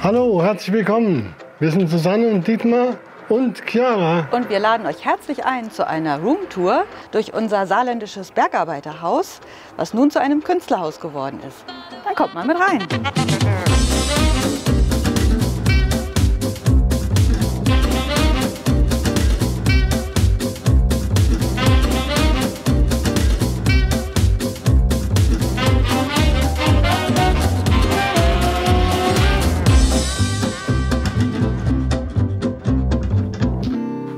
Hallo, herzlich willkommen. Wir sind Susanne und Dietmar und Chiara. Und wir laden euch herzlich ein zu einer Roomtour durch unser saarländisches Bergarbeiterhaus, was nun zu einem Künstlerhaus geworden ist. Dann kommt mal mit rein.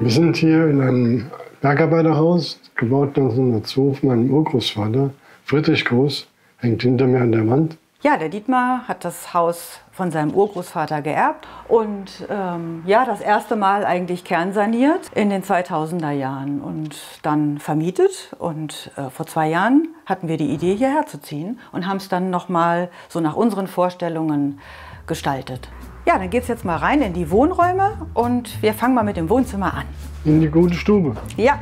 Wir sind hier in einem Bergarbeiterhaus, gebaut 1902 von meinem Urgroßvater. Friedrich Groß hängt hinter mir an der Wand. Ja, der Dietmar hat das Haus von seinem Urgroßvater geerbt und ja, das erste Mal eigentlich kernsaniert in den 2000er Jahren und dann vermietet. Und vor 2 Jahren hatten wir die Idee, hierher zu ziehen und haben es dann noch mal so nach unseren Vorstellungen gestaltet. Ja, dann geht es jetzt mal rein in die Wohnräume und wir fangen mal mit dem Wohnzimmer an. In die gute Stube. Ja.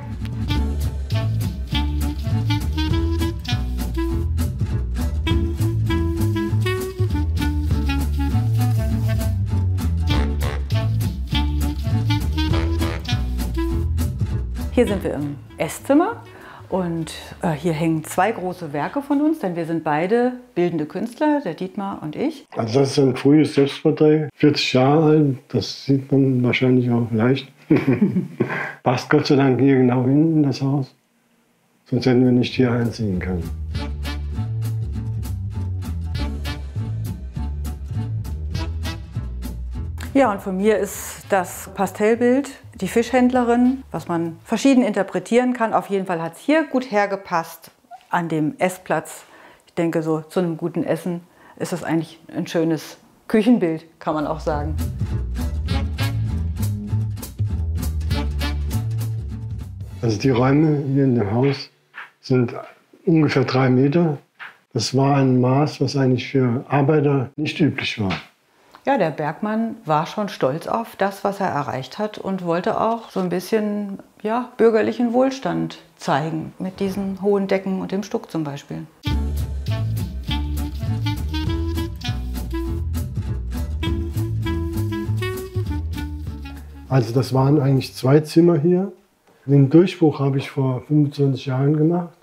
Hier sind wir im Esszimmer. Und hier hängen 2 große Werke von uns, denn wir sind beide bildende Künstler, der Dietmar und ich. Also das ist ein frühes Selbstporträt, 40 Jahre alt, das sieht man wahrscheinlich auch leicht. Passt Gott sei Dank hier genau hin in das Haus, sonst hätten wir nicht hier einziehen können. Ja, und von mir ist das Pastellbild die Fischhändlerin, was man verschieden interpretieren kann. Auf jeden Fall hat es hier gut hergepasst an dem Essplatz. Ich denke, so zu einem guten Essen ist das eigentlich ein schönes Küchenbild, kann man auch sagen. Also die Räume hier in dem Haus sind ungefähr 3 Meter. Das war ein Maß, was eigentlich für Arbeiter nicht üblich war. Ja, der Bergmann war schon stolz auf das, was er erreicht hat und wollte auch so ein bisschen ja, bürgerlichen Wohlstand zeigen mit diesen hohen Decken und dem Stuck zum Beispiel. Also das waren eigentlich 2 Zimmer hier. Den Durchbruch habe ich vor 25 Jahren gemacht.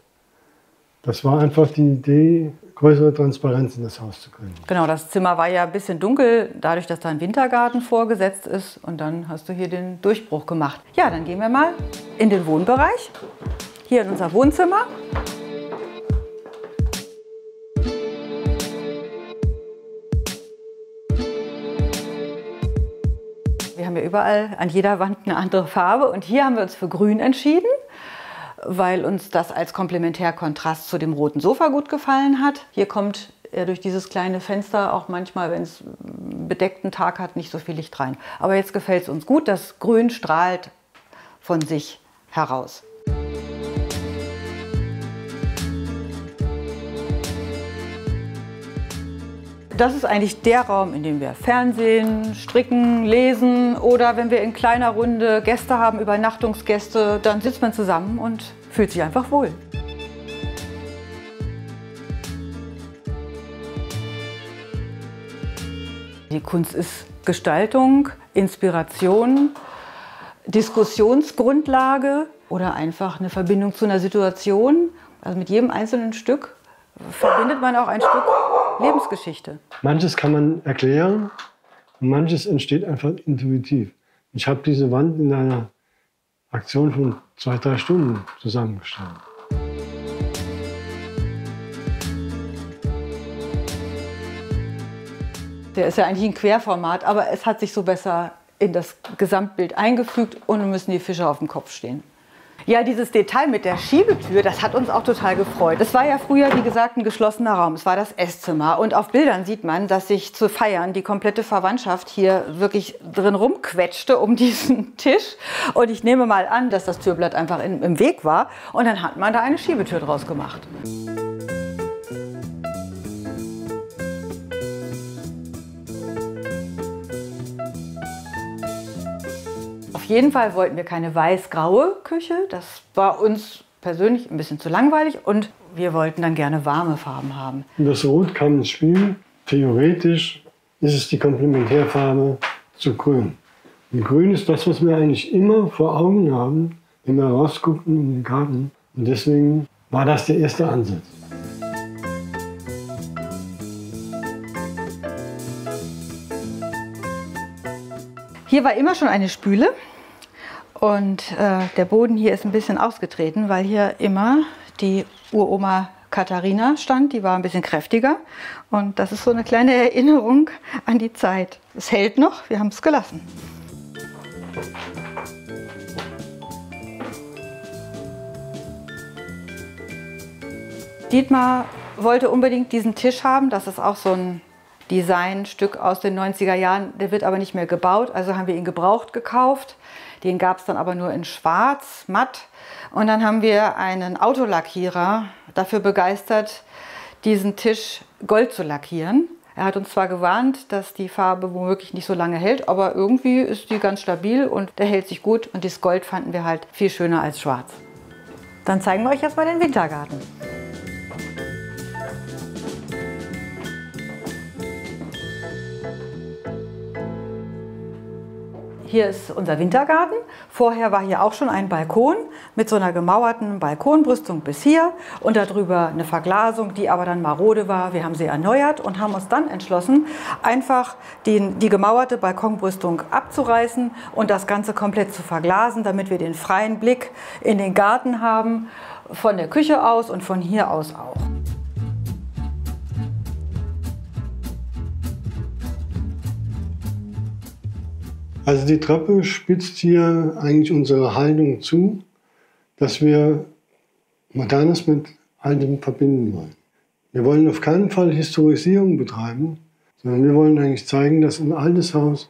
Das war einfach die Idee, größere Transparenz in das Haus zu kriegen. Genau, das Zimmer war ja ein bisschen dunkel, dadurch, dass da ein Wintergarten vorgesetzt ist. Und dann hast du hier den Durchbruch gemacht. Ja, dann gehen wir mal in den Wohnbereich. Hier in unser Wohnzimmer. Wir haben ja überall an jeder Wand eine andere Farbe. Und hier haben wir uns für Grün entschieden, weil uns das als Komplementärkontrast zu dem roten Sofa gut gefallen hat. Hier kommt durch dieses kleine Fenster auch manchmal, wenn es einen bedeckten Tag hat, nicht so viel Licht rein. Aber jetzt gefällt es uns gut, das Grün strahlt von sich heraus. Das ist eigentlich der Raum, in dem wir Fernsehen, stricken, lesen oder wenn wir in kleiner Runde Gäste haben, Übernachtungsgäste, dann sitzt man zusammen und fühlt sich einfach wohl. Die Kunst ist Gestaltung, Inspiration, Diskussionsgrundlage oder einfach eine Verbindung zu einer Situation. Also mit jedem einzelnen Stück verbindet man auch ein Stück Lebensgeschichte. Manches kann man erklären und manches entsteht einfach intuitiv. Ich habe diese Wand in einer Aktion von 2-3 Stunden zusammengestellt. Der ist ja eigentlich ein Querformat, aber es hat sich so besser in das Gesamtbild eingefügt und nun müssen die Fische auf dem Kopf stehen. Ja, dieses Detail mit der Schiebetür, das hat uns auch total gefreut. Es war ja früher, wie gesagt, ein geschlossener Raum. Es war das Esszimmer. Und auf Bildern sieht man, dass sich zu feiern die komplette Verwandtschaft hier wirklich drin rumquetschte um diesen Tisch. Und ich nehme mal an, dass das Türblatt einfach im Weg war. Und dann hat man da eine Schiebetür draus gemacht. Auf jeden Fall wollten wir keine weiß-graue Küche. Das war uns persönlich ein bisschen zu langweilig und wir wollten dann gerne warme Farben haben. Das Rot kam ins Spiel. Theoretisch ist es die Komplementärfarbe zu Grün. Und Grün ist das, was wir eigentlich immer vor Augen haben, wenn wir rausgucken in den Garten. Und deswegen war das der erste Ansatz. Hier war immer schon eine Spüle und der Boden hier ist ein bisschen ausgetreten, weil hier immer die Uroma Katharina stand. Die war ein bisschen kräftiger und das ist so eine kleine Erinnerung an die Zeit. Es hält noch, wir haben es gelassen. Dietmar wollte unbedingt diesen Tisch haben. Das ist auch so ein Designstück aus den 90er Jahren. Der wird aber nicht mehr gebaut, also haben wir ihn gebraucht gekauft. Den gab es dann aber nur in schwarz, matt. Und dann haben wir einen Autolackierer dafür begeistert, diesen Tisch gold zu lackieren. Er hat uns zwar gewarnt, dass die Farbe womöglich nicht so lange hält, aber irgendwie ist die ganz stabil und der hält sich gut. Und das Gold fanden wir halt viel schöner als schwarz. Dann zeigen wir euch jetzt mal den Wintergarten. Hier ist unser Wintergarten. Vorher war hier auch schon ein Balkon mit so einer gemauerten Balkonbrüstung bis hier und darüber eine Verglasung, die aber dann marode war. Wir haben sie erneuert und haben uns dann entschlossen, einfach die gemauerte Balkonbrüstung abzureißen und das Ganze komplett zu verglasen, damit wir den freien Blick in den Garten haben, von der Küche aus und von hier aus auch. Also die Treppe spitzt hier eigentlich unsere Haltung zu, dass wir Modernes mit Altem verbinden wollen. Wir wollen auf keinen Fall Historisierung betreiben, sondern wir wollen eigentlich zeigen, dass ein altes Haus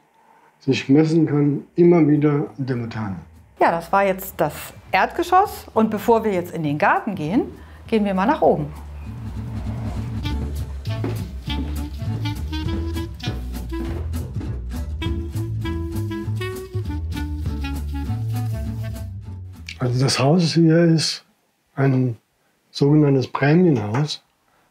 sich messen kann, immer wieder an der Moderne. Ja, das war jetzt das Erdgeschoss und bevor wir jetzt in den Garten gehen, gehen wir mal nach oben. Also das Haus hier ist ein sogenanntes Prämienhaus,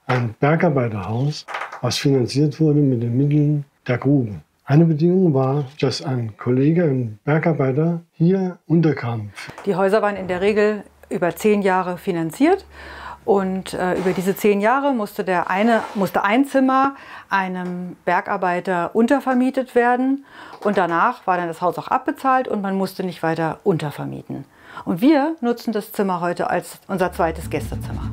ein Bergarbeiterhaus, was finanziert wurde mit den Mitteln der Grube. Eine Bedingung war, dass ein Kollege, ein Bergarbeiter, hier unterkam. Die Häuser waren in der Regel über 10 Jahre finanziert und über diese 10 Jahre musste ein Zimmer einem Bergarbeiter untervermietet werden und danach war dann das Haus auch abbezahlt und man musste nicht weiter untervermieten. Und wir nutzen das Zimmer heute als unser zweites Gästezimmer.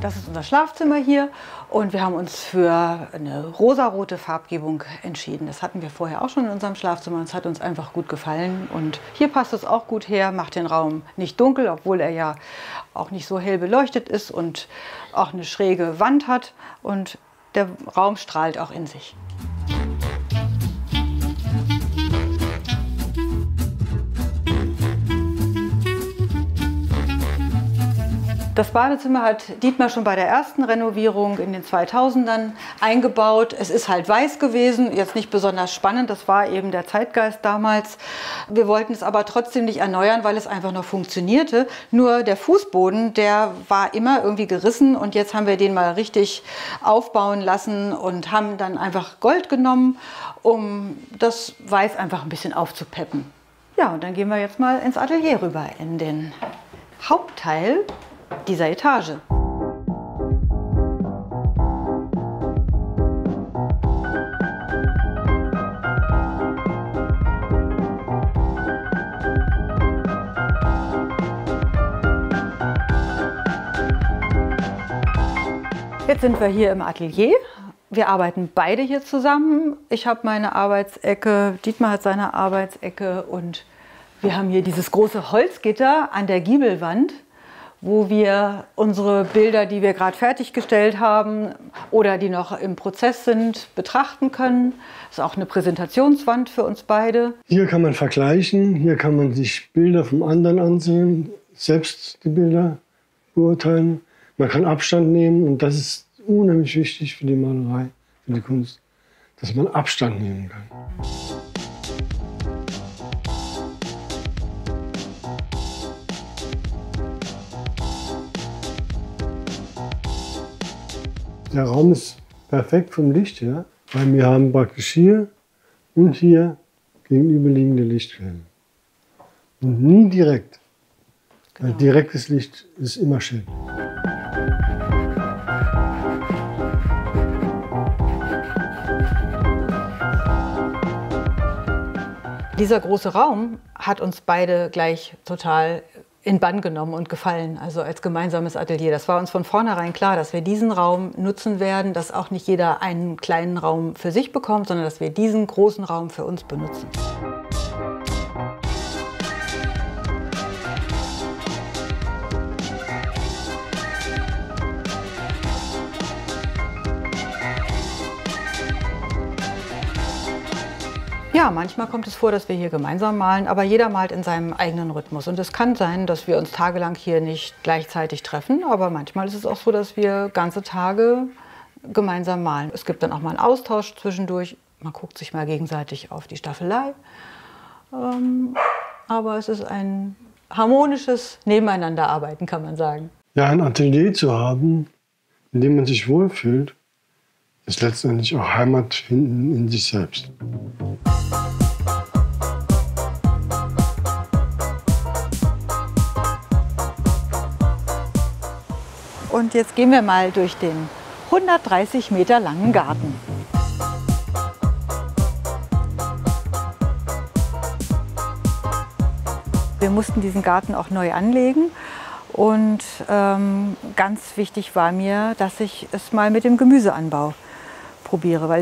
Das ist unser Schlafzimmer hier und wir haben uns für eine rosarote Farbgebung entschieden. Das hatten wir vorher auch schon in unserem Schlafzimmer und es hat uns einfach gut gefallen. Und hier passt es auch gut her, macht den Raum nicht dunkel, obwohl er ja auch nicht so hell beleuchtet ist und auch eine schräge Wand hat und der Raum strahlt auch in sich. Das Badezimmer hat Dietmar schon bei der ersten Renovierung in den 2000ern eingebaut. Es ist halt weiß gewesen, jetzt nicht besonders spannend, das war eben der Zeitgeist damals. Wir wollten es aber trotzdem nicht erneuern, weil es einfach noch funktionierte. Nur der Fußboden, der war immer irgendwie gerissen und jetzt haben wir den mal richtig aufbauen lassen und haben dann einfach Gold genommen, um das Weiß einfach ein bisschen aufzupeppen. Ja, und dann gehen wir jetzt mal ins Atelier rüber, in den Hauptteil dieser Etage. Jetzt sind wir hier im Atelier. Wir arbeiten beide hier zusammen. Ich habe meine Arbeitsecke, Dietmar hat seine Arbeitsecke und wir haben hier dieses große Holzgitter an der Giebelwand, wo wir unsere Bilder, die wir gerade fertiggestellt haben oder die noch im Prozess sind, betrachten können. Das ist auch eine Präsentationswand für uns beide. Hier kann man vergleichen, hier kann man sich Bilder vom anderen ansehen, selbst die Bilder beurteilen. Man kann Abstand nehmen und das ist unheimlich wichtig für die Malerei, für die Kunst, dass man Abstand nehmen kann. Der Raum ist perfekt vom Licht her, weil wir haben praktisch hier und hier gegenüberliegende Lichtquellen. Und nie direkt. Weil direktes Licht ist immer schön. Dieser große Raum hat uns beide gleich total in Bann genommen und gefallen, also als gemeinsames Atelier. Das war uns von vornherein klar, dass wir diesen Raum nutzen werden, dass auch nicht jeder einen kleinen Raum für sich bekommt, sondern dass wir diesen großen Raum für uns benutzen. Ja, manchmal kommt es vor, dass wir hier gemeinsam malen, aber jeder malt in seinem eigenen Rhythmus. Und es kann sein, dass wir uns tagelang hier nicht gleichzeitig treffen, aber manchmal ist es auch so, dass wir ganze Tage gemeinsam malen. Es gibt dann auch mal einen Austausch zwischendurch. Man guckt sich mal gegenseitig auf die Staffelei. Aber es ist ein harmonisches Nebeneinanderarbeiten, kann man sagen. Ja, ein Atelier zu haben, in dem man sich wohlfühlt, ist letztendlich auch Heimat finden in sich selbst. Und jetzt gehen wir mal durch den 130 Meter langen Garten. Wir mussten diesen Garten auch neu anlegen und ganz wichtig war mir, dass ich es mal mit dem Gemüseanbau probiere, weil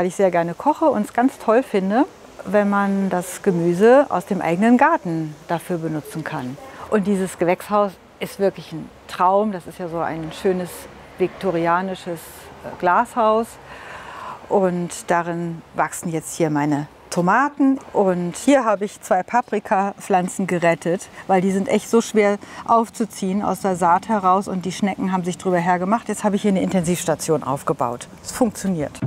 ich sehr gerne koche und es ganz toll finde, wenn man das Gemüse aus dem eigenen Garten dafür benutzen kann. Und dieses Gewächshaus ist wirklich ein Traum. Das ist ja so ein schönes viktorianisches Glashaus. Und darin wachsen jetzt hier meine Tomaten. Und hier habe ich 2 Paprikapflanzen gerettet, weil die sind echt so schwer aufzuziehen aus der Saat heraus und die Schnecken haben sich drüber hergemacht. Jetzt habe ich hier eine Intensivstation aufgebaut. Es funktioniert.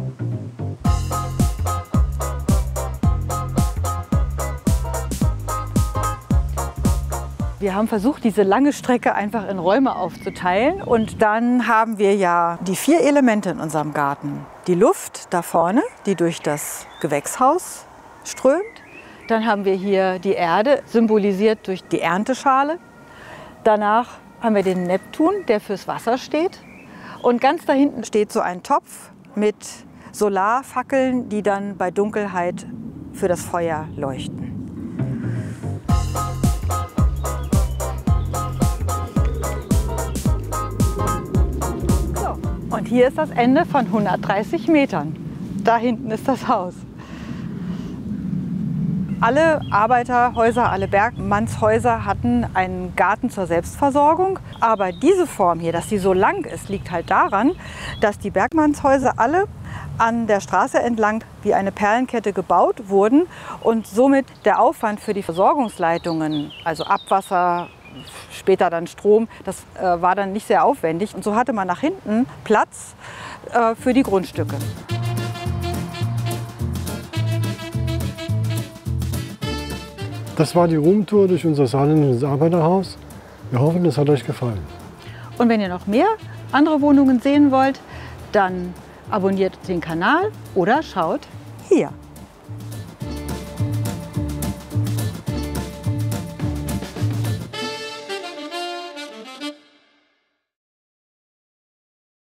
Wir haben versucht, diese lange Strecke einfach in Räume aufzuteilen. Und dann haben wir ja die 4 Elemente in unserem Garten. Die Luft da vorne, die durch das Gewächshaus strömt. Dann haben wir hier die Erde, symbolisiert durch die Ernteschale. Danach haben wir den Neptun, der fürs Wasser steht. Und ganz da hinten steht so ein Topf mit Solarfackeln, die dann bei Dunkelheit für das Feuer leuchten. Und hier ist das Ende von 130 Metern. Da hinten ist das Haus. Alle Arbeiterhäuser, alle Bergmannshäuser hatten einen Garten zur Selbstversorgung. Aber diese Form hier, dass sie so lang ist, liegt halt daran, dass die Bergmannshäuser alle an der Straße entlang wie eine Perlenkette gebaut wurden und somit der Aufwand für die Versorgungsleitungen, also Abwasser, später dann Strom, das war dann nicht sehr aufwendig. Und so hatte man nach hinten Platz für die Grundstücke. Das war die Roomtour durch unser saarländisches Arbeiterhaus. Wir hoffen, es hat euch gefallen. Und wenn ihr noch mehr andere Wohnungen sehen wollt, dann abonniert den Kanal oder schaut hier.